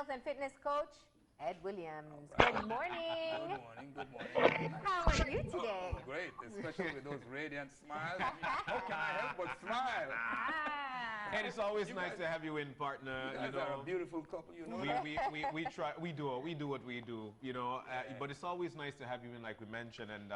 health and fitness coach, Ed Williams. Right. Good morning. Good morning, good morning. How are you today? Oh, great, especially with those radiant smiles. How can I help but smile? And it's always You nice guys- to have you in, partner. You guys are a beautiful couple, you know. We try, we do what we do, you know. But it's always nice to have you in, like we mentioned. And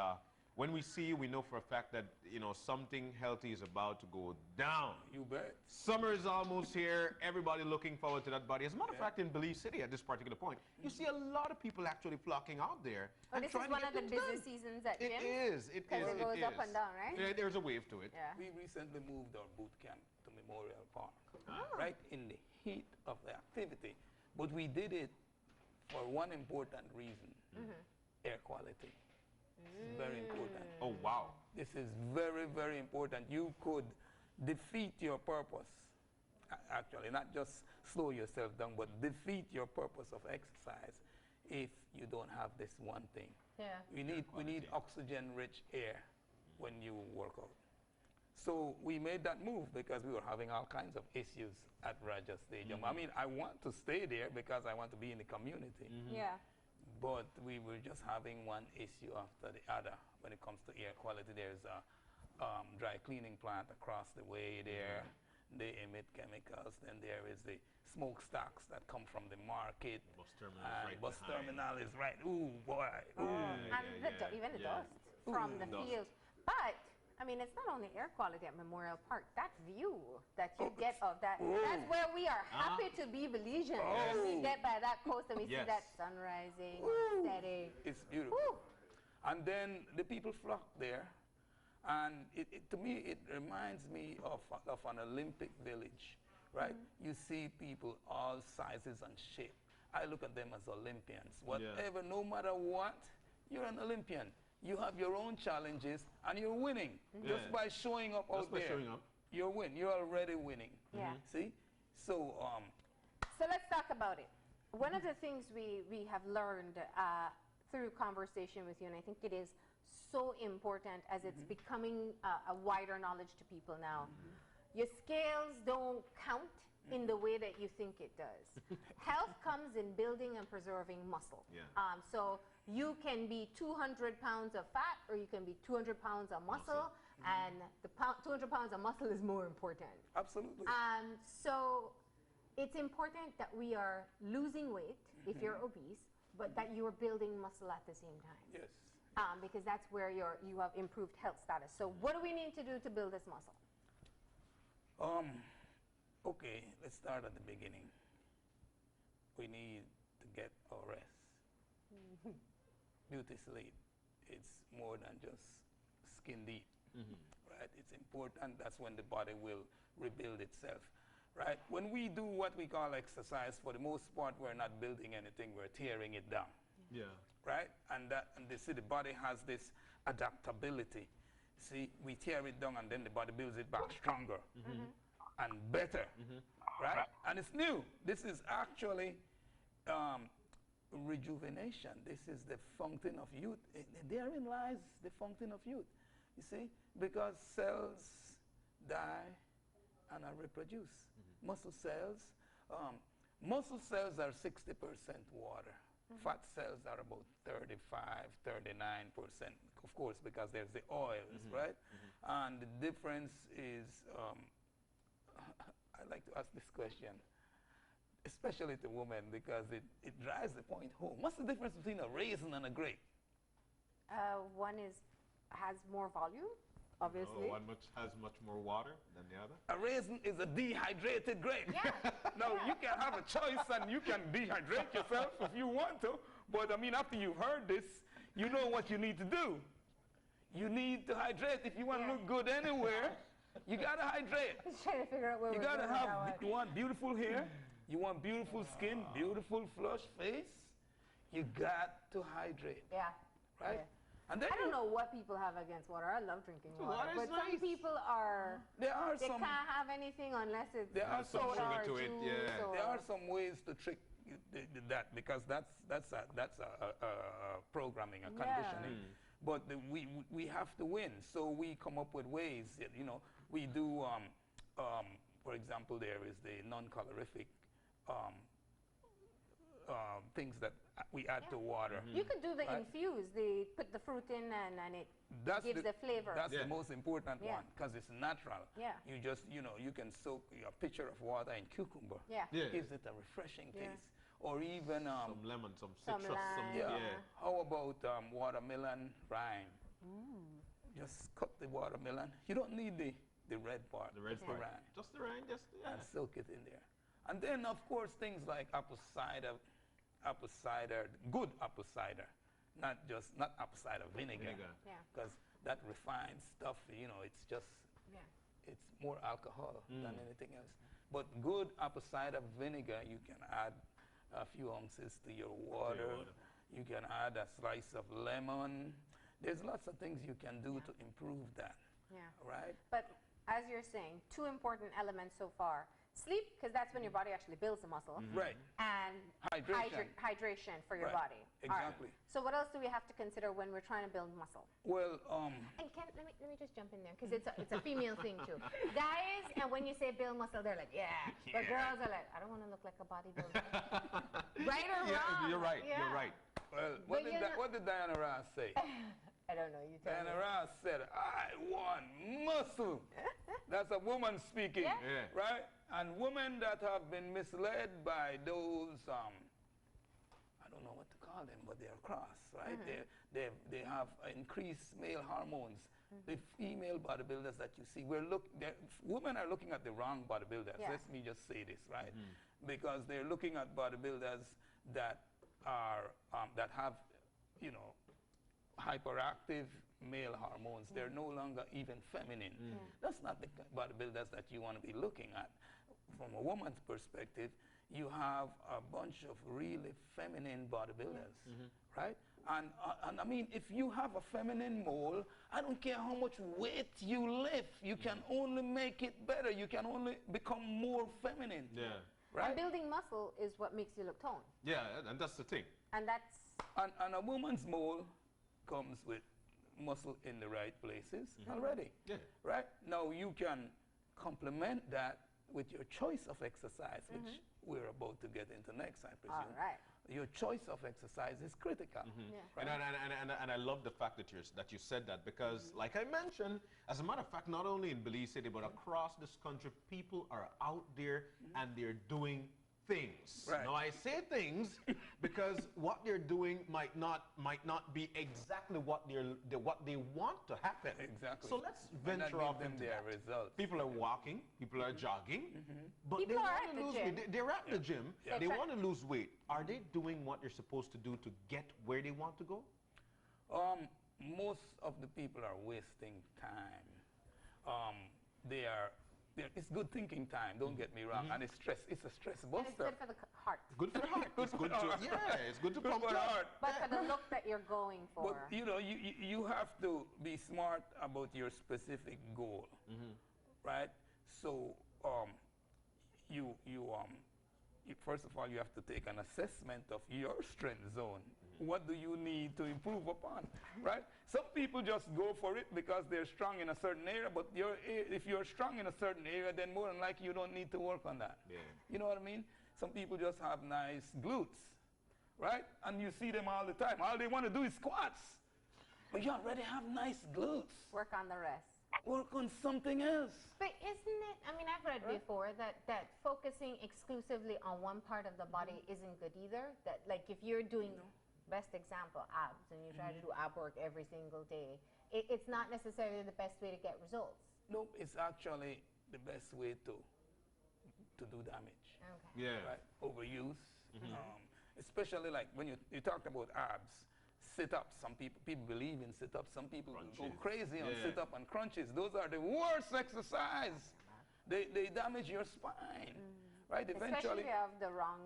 when we see you, we know for a fact that, you know, something healthy is about to go down. You bet. Summer is almost here. Everybody looking forward to that body. As a matter of fact, in Belize City at this particular point, you see a lot of people actually flocking out there. Well, and this is trying to one get of the things busiest done. seasons at It gym. is. It is. Because it goes up and down, right? Yeah, there's a wave to it. Yeah. We recently moved our boot camp to Memorial Park, Oh. right in the heat of the activity. But we did it for one important reason, air quality. It's very important. Oh, wow. This is very, very important. You could defeat your purpose. Actually, not just slow yourself down, but defeat your purpose of exercise if you don't have this one thing. Yeah. We need oxygen-rich air when you work out. So we made that move because we were having all kinds of issues at Raja Stadium. I mean, I want to stay there because I want to be in the community. Yeah. But we were just having one issue after the other when it comes to air quality. There's a dry cleaning plant across the way there. They emit chemicals. Then there is the smokestacks that come from the market. Bus terminal And right bus behind. terminal is right. Ooh, boy. Ooh. And even the dust from the Dust. field. But, I mean, it's not only air quality at Memorial Park. That view that you get of that, that's where we are happy to be Belizeans. When we get by that coast and we see Yes. that sun rising, setting. It's beautiful. Woo. And then the people flock there. And to me, it reminds me of an Olympic village, right? You see people all sizes and shape. I look at them as Olympians. Whatever, no matter what, you're an Olympian. You have your own challenges, and you're winning. Just by showing up out by there, showing up. you're winning. You're already winning. Yeah. See? So, So let's talk about it. One of the things we have learned through conversation with you, and I think it is so important as it's becoming a wider knowledge to people now. Your scales don't count in the way that you think it does. Health comes in building and preserving muscle. Yeah. So you can be 200 pounds of fat or you can be 200 pounds of muscle, and the 200 pounds of muscle is more important. absolutely. So it's important that we are losing weight if you're obese, but that you are building muscle at the same time. Yes. Because that's where you have improved health status. So what do we need to do to build this muscle? Okay, let's start at the beginning. We need to get our rest. Beauty sleep. It's more than just skin deep, right? It's important. That's when the body will rebuild itself, right? When we do what we call exercise, for the most part, we're not building anything. We're tearing it down. Yeah. Right? And they see the body has this adaptability. See, we tear it down and then the body builds it back stronger and better. Right? And it's new. This is actually rejuvenation. This is the fountain of youth. Therein lies the fountain of youth. You see? Because cells die and are reproduced. Muscle cells are 60% water. Fat cells are about 35, 39%, of course, because there's the oils, right? And the difference is, I like to ask this question, especially to women, because it drives the point home. What's the difference between a raisin and a grape? One has more volume, obviously. One has much more water than the other. A raisin is a dehydrated grape. Yeah. Now, you can have a choice and you can dehydrate yourself if you want to, but I mean, after you've heard this, you know what you need to do. You need to hydrate. If you want to look good anywhere, you got to hydrate. Just trying to figure out where You we're got to going with that have, one. you want beautiful hair, you want beautiful skin, beautiful flush face, you got to hydrate, Yeah. right? Yeah. And then I don't know what people have against water. I love drinking water. water is But some nice. people are, there are they some can't have anything unless it's There are some soda sugar or to it, juice yeah. or there are some ways to trick that, because that's a programming, a conditioning. But we have to win, so we come up with ways. You know, we do. For example, there is the non-calorific things that we add to water. You could do the Right. infuse. They put the fruit in and it That's gives the flavor. That's Yeah. the most important Yeah. one because it's natural. Yeah. You just, you can soak a pitcher of water in cucumber. Yeah. Yeah. Gives it a refreshing Yeah. taste. Or even, Some lemon, some Some citrus, some lime. yeah. yeah. How about watermelon rind? Mm. Just cut the watermelon. You don't need the red part. The red just part. the rind. Just the rind, just yeah. And soak it in there. And then, of course, things like apple cider, good apple cider, not apple cider vinegar. Yeah. Because that refined stuff, it's just, Yeah. it's more alcohol than anything else. But good apple cider vinegar, you can add a few ounces to your water. water. You can add a slice of lemon. There's lots of things you can do to improve that, Yeah. right? But as you're saying, two important elements so far. Sleep, because that's when your body actually builds the muscle. Right. And Hydration. hydration for your Right. body. All right. Exactly. So what else do we have to consider when we're trying to build muscle? Well, And let me just jump in there because it's a female thing too. Guys, and when you say build muscle, they're like, yeah. But girls are like, I don't want to look like a bodybuilder. Right or Yeah, wrong? you're right. Yeah. You're right. well, But what did Diana Ross say? I don't know. You tell Diana me. Ross said, I want muscle. That's a woman speaking, Yeah. Yeah. right? And women that have been misled by those, I don't know what to call them, but they're cross, right? They have increased male hormones. The female bodybuilders that you see, women are looking at the wrong bodybuilders. Yeah. Let me just say this, right? Because they're looking at bodybuilders that are that have, hyperactive male hormones. They're no longer even feminine. That's not the bodybuilders that you want to be looking at. From a woman's perspective, you have a bunch of really feminine bodybuilders, right? And I mean, if you have a feminine mole, I don't care how much weight you lift, you can only make it better. You can only become more feminine. Yeah. Right? And building muscle is what makes you look toned. Yeah, and that's the thing. And that's And a woman's mole comes with muscle in the right places already. Yeah. Right? Now you can complement that with your choice of exercise, which we're about to get into next, I presume. all right. Your choice of exercise is critical. Yeah. Right? And I love the fact that you said that because, like I mentioned, as a matter of fact, not only in Belize City but across this country, people are out there and they're doing things. Right. Now I say things because what they're doing might not be exactly what they want to happen. Exactly. So let's And that venture gives off them into their that. results. People are walking, people are jogging, but People they are want at to the lose gym. weight. They're at the gym. Yeah. They They're want to lose weight. Are they doing what they're supposed to do to get where they want to go? Most of the people are wasting time. It's good thinking time, don't get me wrong, and it's a stress And it's buster. good for the heart. Good for the heart. It's good to it's good to Good pump for you the up. heart. But for the look that you're going for. But you have to be smart about your specific goal, right? So first of all you have to take an assessment of your strength zone. What do you need to improve upon, right? Some people just go for it because they're strong in a certain area, but if you're strong in a certain area, then more than likely you don't need to work on that. Yeah. You know what I mean? Some people just have nice glutes, right? And you see them all the time. All they want to do is squats. But you already have nice glutes. Work on the rest. Work on something else. But isn't it, I mean, I've read before that focusing exclusively on one part of the body isn't good either. That, like, if you're doing, best example, abs, and you try to do ab work every single day, it's not necessarily the best way to get results. No, it's actually the best way to do damage. Okay. Yeah. Right? Overuse. Especially like when you talked about abs, sit-ups. Some people believe in sit-ups. Some people go Crunches. crazy on Yeah. sit-up and crunches. Those are the worst exercise. They damage your spine. Right? Especially Eventually, if you have the wrong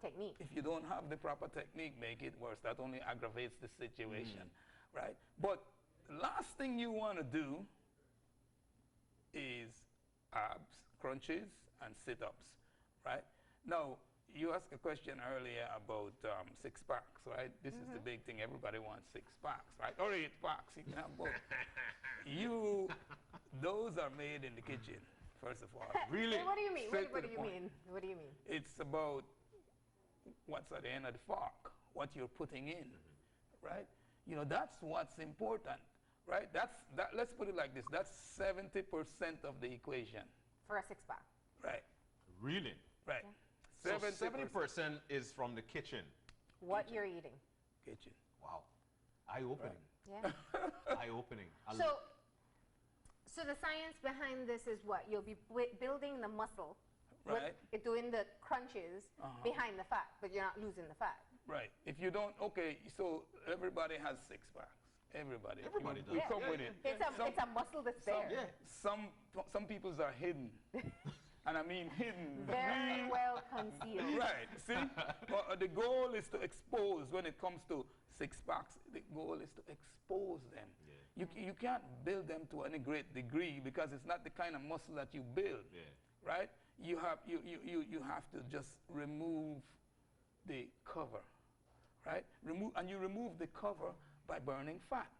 technique. if you don't have the proper technique, make it worse. That only aggravates the situation, right? But the last thing you want to do is abs, crunches, and sit-ups, right? Now, you asked a question earlier about six-packs, right? This is the big thing. Everybody wants six-packs, right? Or eight-packs. You can have both. Those are made in the kitchen, first of all. Really? What do you mean? Straight What to do the you point. mean? What do you mean? It's about what's at the end of the fork, what you're putting in, right? You know, that's what's important, right? Let's put it like this. That's 70% of the equation, For a six-pack. right? Really? Right. So 70% is from the kitchen. What you're eating. Kitchen. Wow. Eye-opening. Yeah. Eye-opening. So the science behind this is what? You'll be building the muscle, Right. doing the crunches behind the fat, but you're not losing the fat. Right. If you don't, okay, so everybody has six packs. Everybody. Everybody You does. come with it. It's a muscle that's there. Some people's are hidden. And I mean hidden. Very well concealed. Right. See? The goal is to expose when it comes to six packs. The goal is to expose them. Yeah. You can't build them to any great degree because it's not the kind of muscle that you build. Yeah. Right? You have to just remove the cover. Right? You remove the cover by burning fat.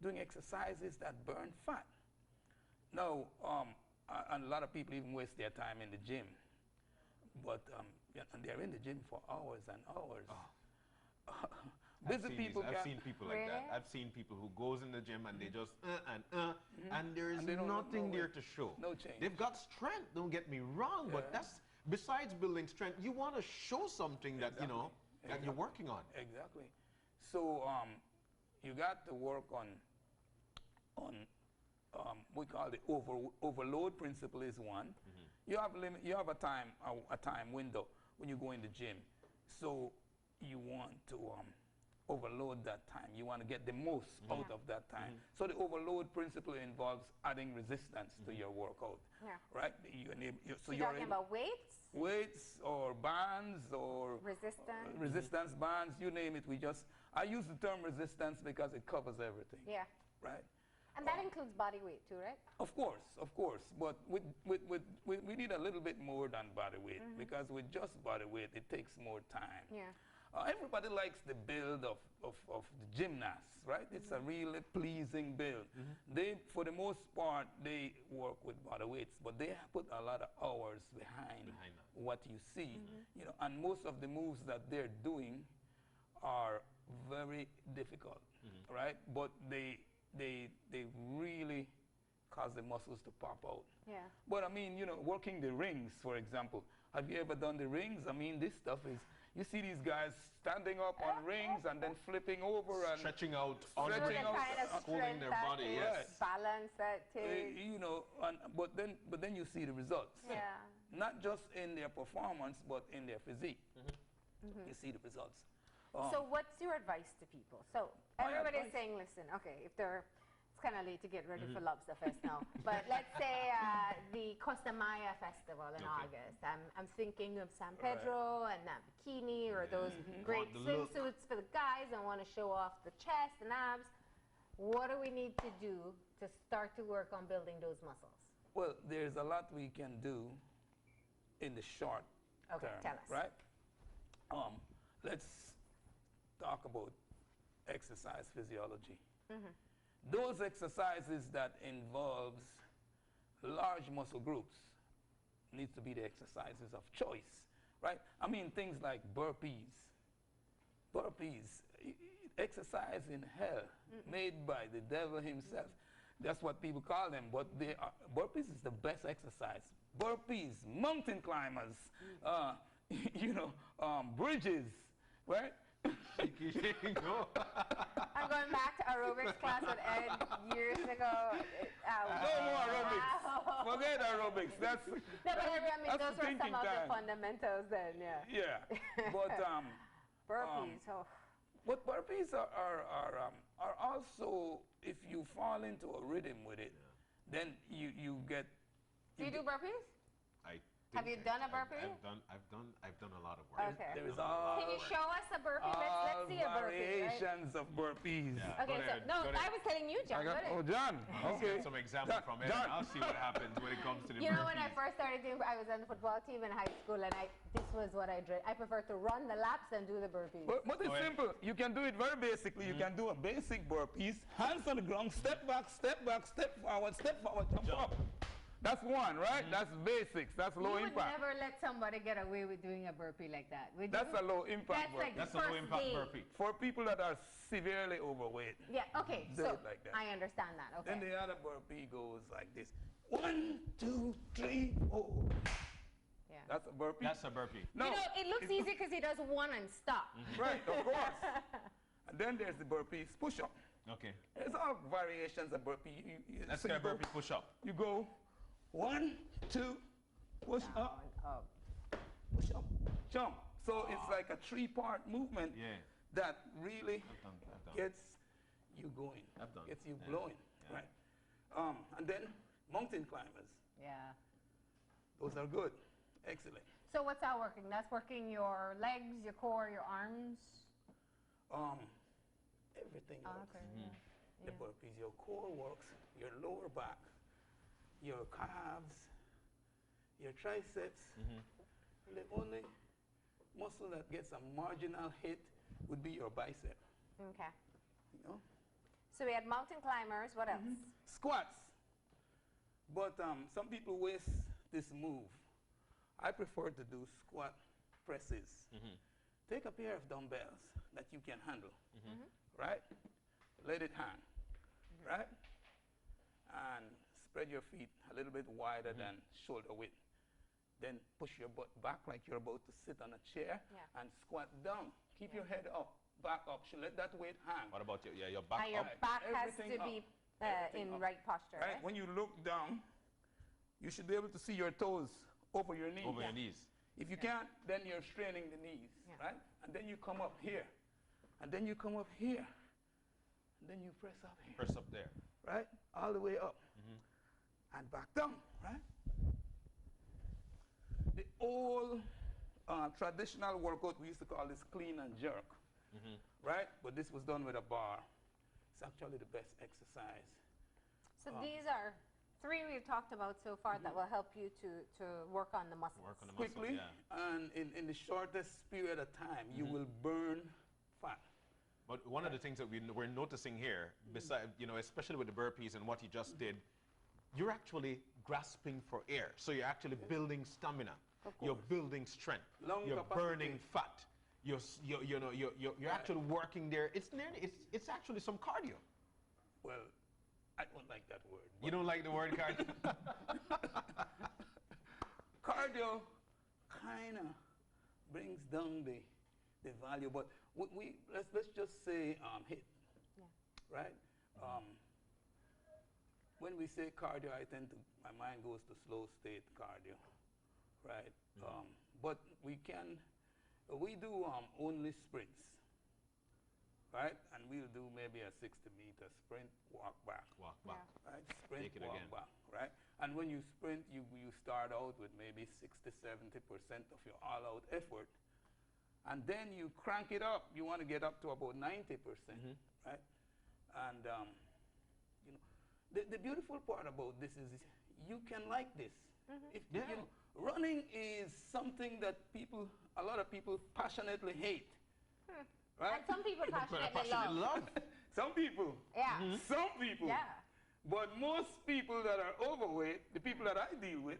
Doing exercises that burn fat. Now, and a lot of people even waste their time in the gym. But and they're in the gym for hours and hours. Busy people I've seen people like that. I've seen people who goes in the gym and they just and there is nothing there to show. No change. They've got strength, don't get me wrong, but that's besides building strength, you want to show something that you know that you're working on. Exactly. So you got to work on we call the overload principle is one. You have you have a time window when you go in the gym. So you want to overload that time. You want to get the most out of that time. So the overload principle involves adding resistance to your workout. Yeah. Right? So you're talking about weights? Weights or bands or resistance bands, you name it. I use the term resistance because it covers everything. Yeah. Right? And that includes body weight too, right? Of course. But we need a little bit more than body weight because with just body weight, it takes more time. Yeah. Everybody likes the build of the gymnasts, right? It's a really pleasing build. They, for the most part, they work with body weights, but they put a lot of hours behind what you see. You know, and most of the moves that they're doing are very difficult, right? But they really cause the muscles to pop out. Yeah. But I mean, you know, working the rings, for example. Have you ever done the rings? I mean, this stuff is, you see these guys standing up on rings and then flipping over and stretching out, holding their body. Yes. Balance that takes. you know, but then you see the results. Yeah. Not just in their performance, but in their physique. You see the results. So what's your advice to people? So everybody's saying, listen, okay, it's kind of late to get ready for Lobster Fest now, but let's say the Costa Maya Festival in August. I'm thinking of San Pedro and that bikini or those great swimsuits for the guys and want to show off the chest and abs. What do we need to do to start to work on building those muscles? Well, there's a lot we can do in the short term. Tell us. Right? Let's talk about exercise physiology. Those exercises that involves large muscle groups needs to be the exercises of choice, right? I mean things like burpees. Burpees, exercise in hell, made by the devil himself. That's what people call them, but burpees is the best exercise. Burpees, mountain climbers, you know, bridges, right? I'm going back to aerobics class with Ed years ago. No more aerobics. Forget aerobics. That's no, but I mean, those were some of the fundamentals then, yeah. Yeah, but burpees. But burpees are also, if you fall into a rhythm with it, then you get. Do you do burpees? Have you done a burpee? I've done a lot of work. Okay. There is all. Can you show us a burpee? Let's see a burpee. Variations of burpees. Yeah. Okay, I was telling you, John. John. Okay. Some example from Ed. I'll see what happens when it comes to the You know, burpees. when I first started doing, I was on the football team in high school, and this was what I did. I prefer to run the laps than do the burpees. But it's simple. You can do it very basically. You can do a basic burpees, hands on the ground, step back, step forward, jump up. That's one, right? That's basics. That's low You would impact. never let somebody get away with doing a burpee like that, would That's you? a low impact burpee. That's a First low impact day. burpee. For people that are severely overweight, Yeah, okay, do so it like that. I understand that, Then okay. the other burpee goes like this. 1, 2, 3, 4. Yeah. That's a burpee. That's a burpee. No, You know, it looks easy because he does one and stop. right, of course. And then there's the burpees push-up. Okay. There's all variations of burpee. Let's so get a you go- burpee push up. You go 1, 2, push up, Down, up. push up, jump. So it's like a 3-part movement Yeah. that really I've done. gets you going, I've done. gets you Yeah. blowing, Yeah. right? And then mountain climbers. Yeah. Those are good, excellent. So what's that working? That's working your legs, your core, your arms? Everything Ah, works. okay, The burpees, your core works, your lower back, your calves, your triceps. The only muscle that gets a marginal hit would be your bicep, Okay. you know? So we had mountain climbers, what else? Squats. But some people waste this move. I prefer to do squat presses. Take a pair of dumbbells that you can handle, right? Let it hang, right? And spread your feet a little bit wider than shoulder width. Then push your butt back like you're about to sit on a chair and squat down. Keep your head up, back up. Let that weight hang. What about your back And your up? back has Everything to be up. Everything in up. right posture, Right? right? When you look down, you should be able to see your toes over your knees. Over your knees. If you can't, then you're straining the knees, right? And then you come up here. And then you come up here. And then you press up here, Press up there. right? All the way up. And back down, right? The old traditional workout, we used to call this clean and jerk, right? But this was done with a bar. It's actually the best exercise. So these are 3 we've talked about so far that will help you to work on the muscles. Work on the muscle, Quickly, yeah. and in the shortest period of time, you will burn fat. But one of the things that we're noticing here, besides, especially with the burpees and what you just did, you're actually grasping for air. So you're actually building stamina. You're building strength. Lung you're capacity. burning fat. You're actually working there. It's actually some cardio. Well, I don't like that word. You don't like the word cardio? Cardio kind of brings down the value, but let's just say HIIT, right? When we say cardio, my mind goes to slow state cardio, right? But we do only sprints, right? And we'll do maybe a 60-meter sprint, walk back. Walk back. Right? Sprint, Take it walk again. back, right? And when you sprint, you start out with maybe 60-70% of your all-out effort. And then you crank it up. You want to get up to about 90%, right? And the beautiful part about this is you can like this. Running is something that a lot of people passionately hate, right? And some people passionately love. Some people. Yeah. Some people. Yeah. But most people that are overweight, the people that I deal with,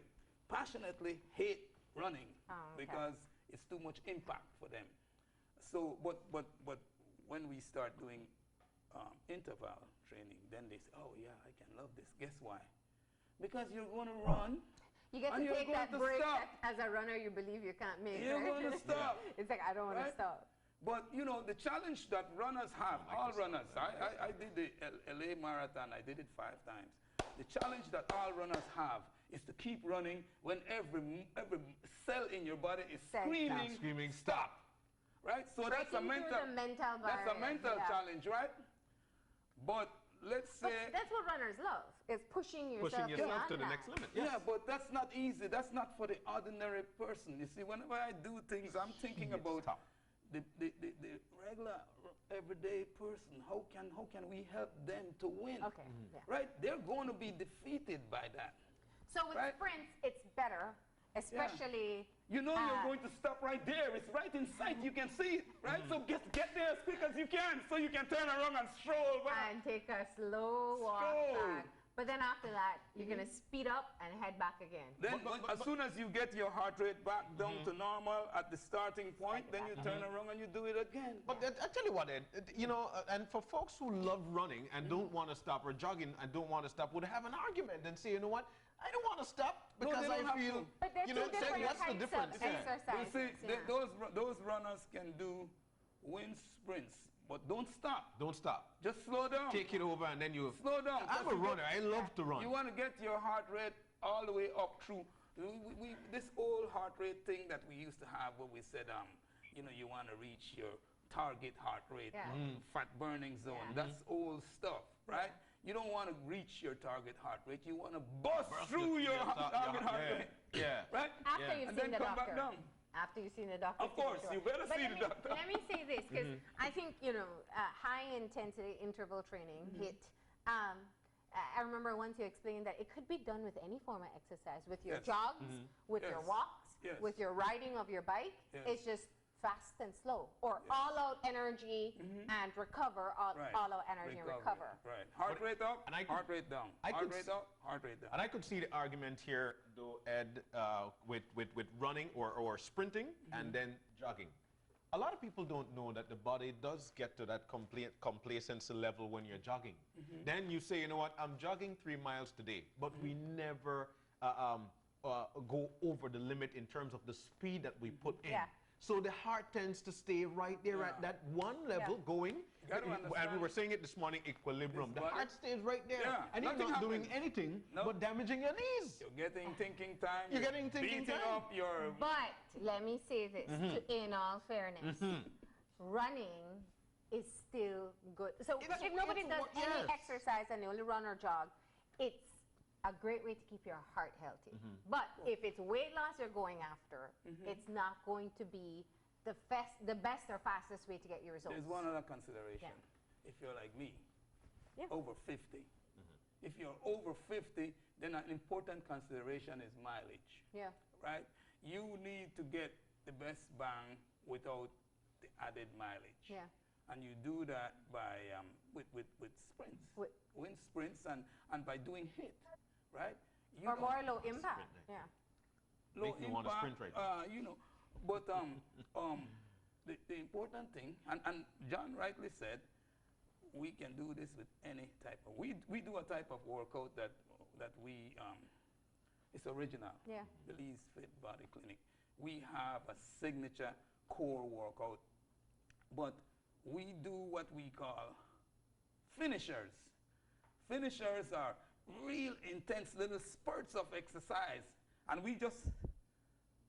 passionately hate running because it's too much impact for them. So, but when we start doing interval training, then they say, oh yeah, I can love this. Guess why? Because you're going to run. You get to and you're take going that to break stop. that as a runner you believe you can't make. You're right? going to stop. It's like, I don't want to Right? stop. But the challenge that runners have, all runners, I did the LA Marathon, I did it 5 times. The challenge that all runners have is to keep running when every cell in your body is screaming, stop. Right? So that's a Breaking through the mental that's a barrier, mental challenge, right? But let's But say that's what runners love, is pushing yourself Pushing yourself beyond to the that. next limit. yeah, but that's not easy. That's not for the ordinary person. You see, whenever I do things, I'm thinking about the regular, everyday person. How can we help them to win? Okay, Right? They're going to be defeated by that. So with Right? sprints, it's better, especially... You're going to stop right there. It's right in sight. You can see it, right? So get there as quick as you can so you can turn around and stroll back. And take a slow walk Stroll. back. But then after that, you're going to speed up and head back again. Then as soon as you get your heart rate back down to normal at the starting point, then you turn around and you do it again. But I tell you what, Ed, you know, and for folks who love running and don't want to stop, or jogging and don't want to stop, would have an argument and say, you know what, I don't want to stop because they I don't have feel, to. But they're you know, two different what's the types difference? of exercises. You see, those runners can do wind sprints, but don't stop. Don't stop. Just slow down. Take it over and then you... Slow down. I'm a runner. I love to run. You want to get your heart rate all the way up through. This old heart rate thing that we used to have where we said, you know, you want to reach your target heart rate, fat burning zone. That's old stuff, right? You don't want to reach your target heart rate. You want to bust through your target heart rate. Yeah. Right? After you've And seen then the come back doctor. down. After you've seen the doctor. Of course, you better see the doctor. Let me say this, because I think, you know, high intensity interval training, HIIT, I remember once you explained that it could be done with any form of exercise, with your jogs, with your walks, with your riding of your bike. It's just fast and slow, or all-out energy and recover, all-out energy and recover. Right. Heart rate up, and heart rate down. Heart rate up, heart rate down. And I could see the argument here, though, Ed, with running or sprinting and then jogging. A lot of people don't know that the body does get to that complacency level when you're jogging. Then you say, you know what, I'm jogging 3 miles today, but we never go over the limit in terms of the speed that we put in. So the heart tends to stay right there at that one level going. And we were saying it this morning, equilibrium. The heart stays right there. And you're not doing anything but damaging your knees. You're getting thinking time. You're getting thinking beating time. up your... But let me say this, in all fairness, running is still good. So if nobody does any exercise and they only run or jog, it's a great way to keep your heart healthy. But if it's weight loss you're going after, it's not going to be the best or fastest way to get your results. There's one other consideration. If you're like me, over 50. If you're over 50, then an important consideration is mileage. Right? You need to get the best bang without the added mileage. And you do that by with sprints, wind sprints, and by doing HIIT. Right? Or more low impact. Low Make you want to sprint right you know, but the important thing, and John rightly said, we can do this with any type of, we do a type of workout that we, it's original. Belize Fit Body Clinic. We have a signature core workout, but we do what we call finishers. Finishers are real intense little spurts of exercise, and we just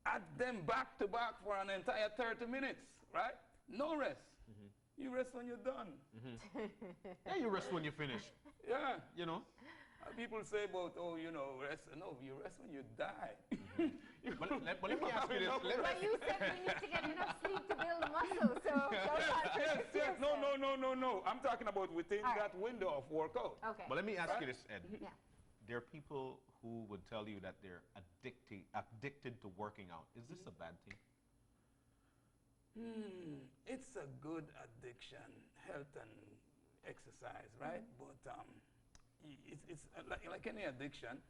add them back to back for an entire 30 minutes, right? No rest. You rest when you're done. You rest when you finish. You know. People say about, oh, you know, rest. No, you rest when you die. But let me ask you this. But you said we need to get enough sleep to build muscle, so yes. No. I'm talking about within that window of workout. But let me ask you this, Ed. There are people who would tell you that they're addicted to working out. Is this a bad thing? It's a good addiction, health and exercise, right? But it's like any addiction.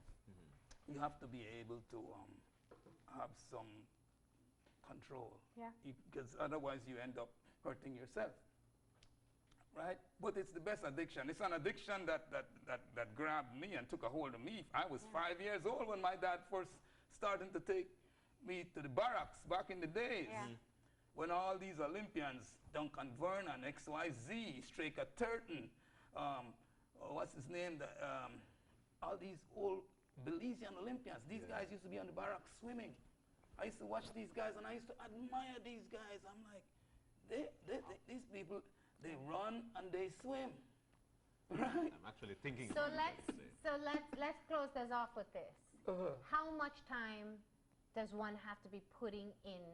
You have to be able to have some control. Because otherwise you end up hurting yourself. Right? But it's the best addiction. It's an addiction that grabbed me and took a hold of me. I was 5 years old when my dad first started to take me to the barracks back in the days. When all these Olympians, Duncan Vernon, XYZ, Straker Turton, what's his name? All these old Belizean Olympians. These guys used to be on the barracks swimming. I used to watch these guys and I used to admire these guys. I'm like, these people, they run and they swim. Right? I'm actually thinking so about let's close this off with this. How much time does one have to be putting in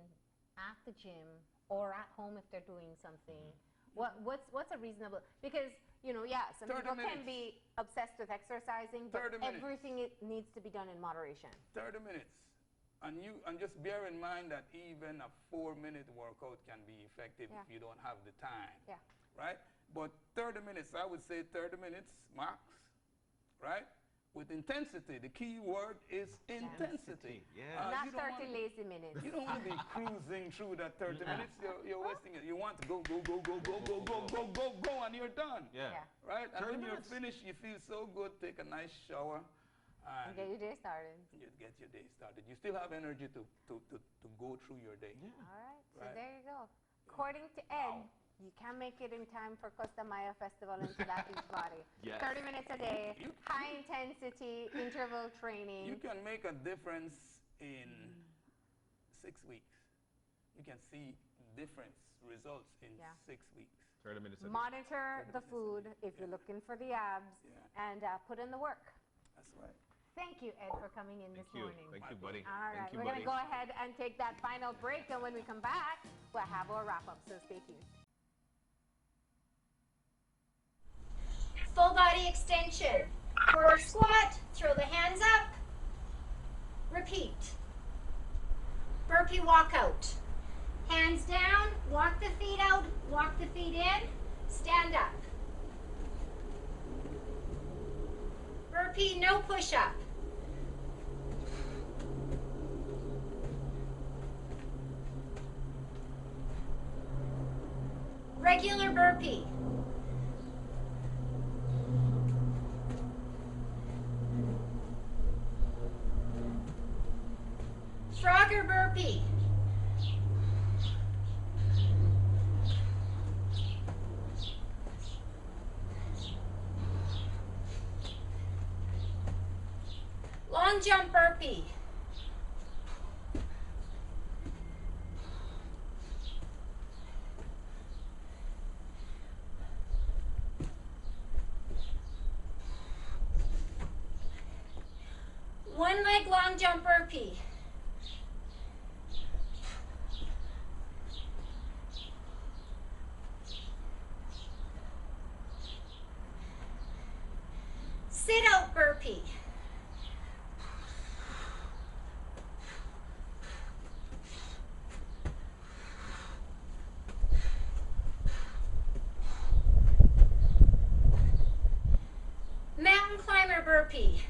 at the gym or at home if they're doing something? What's a reasonable, because you know, some people can be obsessed with exercising, but everything needs to be done in moderation. 30 minutes. And just bear in mind that even a 4-minute workout can be effective if you don't have the time. Right? But 30 minutes, I would say 30 minutes max, right? with intensity. The key word is intensity. Yeah. Not you don't 30 lazy minutes. You don't want to be cruising through that 30 minutes. You're wasting it. You want to go, and you're done. Yeah. Right? And 30 when you're minutes. finished, you feel so good. Take a nice shower. And Get your day started. you get your day started. You still have energy to go through your day. Yeah. All right, so Right. there you go. According to Ed, you can make it in time for Costa Maya Festival in Beach Body. Yes. 30 minutes a day, high intensity interval training. You can make a difference in 6 weeks. You can see results in 6 weeks. 30 minutes a day. Monitor the food if you're looking for the abs, and put in the work. That's right. Thank you, Ed, for coming in this morning. Thank you, buddy. All right, Thank you, we're going buddy. to go ahead and take that final break, and when we come back, we'll have our wrap-up, so stay tuned. Full body extension. Quarter squat, throw the hands up. Repeat. Burpee walkout. Hands down, walk the feet out, walk the feet in, stand up. Burpee, no push-up. Regular burpee. Frogger burpee. Long jump burpee. One leg long jump burpee. Sit out burpee. Mountain climber burpee.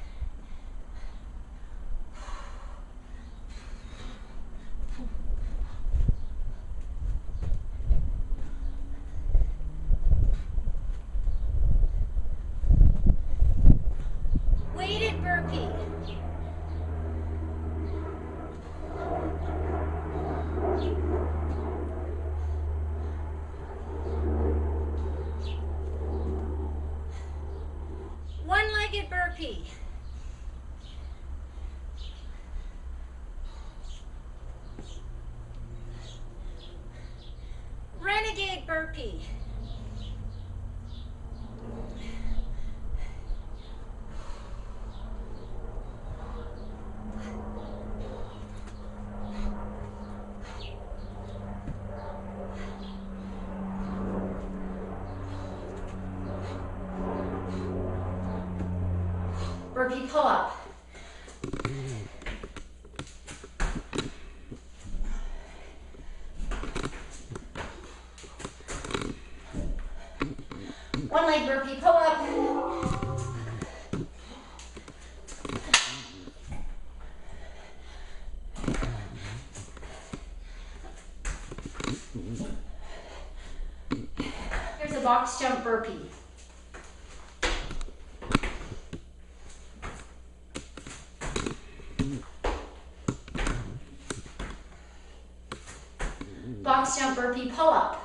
Weighted burpee. One-legged burpee. Renegade burpee. Burpee pull-up. One leg burpee pull-up. Here's a box jump burpee. Box jump burpee pull-up.